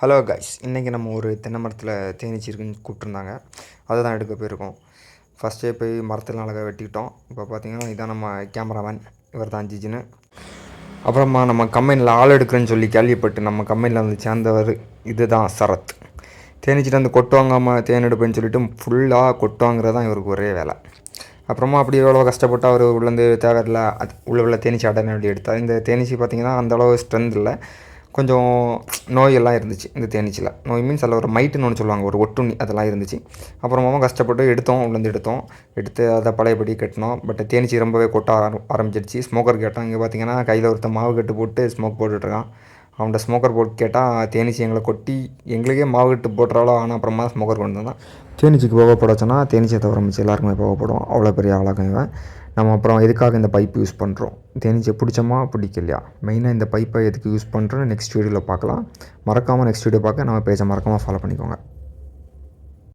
Hello guys, இன்றைக்கி நம்ம ஒரு தென்னை மரத்தில் தேனீச்சி இருக்குன்னு கூப்பிட்ருந்தாங்க. அதை தான் எடுக்க போயிருக்கோம். ஃபஸ்ட்டே போய் மரத்தில் அழகாக வெட்டிக்கிட்டோம். இப்போ பார்த்திங்கன்னா இதான் நம்ம கேமராமேன், இவர் தான் ஜிஜின்னு. அப்புறமா நம்ம கம்பெனியில் ஆள் எடுக்கிறேன்னு சொல்லி கேள்விப்பட்டு நம்ம கம்பெனியில் வந்து சேர்ந்தவர் இது தான் சரத். தேனீச்சிட்டு வந்து கொட்டு வாங்காமல் தேன் எடுப்பேன்னு சொல்லிட்டு ஃபுல்லாக கொட்டு வாங்குறது தான் இவருக்கு ஒரே வேலை. அப்புறமா அப்படி எவ்வளோ கஷ்டப்பட்டு அவர் உள்ளேருந்து தேவையில்லை உள்ள தேனீச்சி அடனடி எடுத்தார். இந்த தேனீச்சி பார்த்திங்கன்னா அந்தளவு ஸ்ட்ரென்த் இல்லை, கொஞ்சம் நோயெல்லாம் இருந்துச்சு இந்த தேனீச்சில். நோய் மீன்ஸ் அதில் ஒரு மைட்டுன்னு ஒன்று சொல்லுவாங்க, ஒரு ஒட்டுண்ணி, அதெல்லாம் இருந்துச்சு. அப்புறமா கஷ்டப்பட்டு எடுத்து எடுத்து அதை பழையபடி கட்டினோம். பட் தேனீச்சி ரொம்பவே கொட்ட ஆரம்பிச்சிடுச்சு. ஸ்மோக்கர் கேட்டோம். இங்கே பார்த்திங்கன்னா கையில் ஒருத்தன் மாவு கட்டு போட்டு ஸ்மோக் போட்டுட்ருக்கான். அவன்கிட்ட ஸ்மோக்கர் போட்டு கேட்டால் தேனீச்சி எங்களை கொட்டி எங்களுக்கே மாவு கட்டு போட்டுறாலோ. ஆனால் அப்புறமா ஸ்மோக்கர் கொண்டு வந்தான். தேனீச்சிக்கு போகப்படச்சுன்னா தேனீச்சியை தவிர மிச்சு எல்லாருக்குமே போகப்படும். அவ்வளோ பெரிய ஆளாக இவன். நம்ம அப்புறம் எதுக்காக இந்த பைப் யூஸ் பண்ணுறோம், தேனீச்சியை பிடிச்சோமா பிடிக்கலையா, மெயினாக இந்த பைப்பை எதுக்கு யூஸ் பண்ணுறோன்னு நெக்ஸ்ட் வீடியோவில் பார்க்கலாம். மறக்காமல் நெக்ஸ்ட் வீடியோ பார்க்க நம்ம பேஜை மறக்காமல் ஃபாலோ பண்ணிக்கோங்க.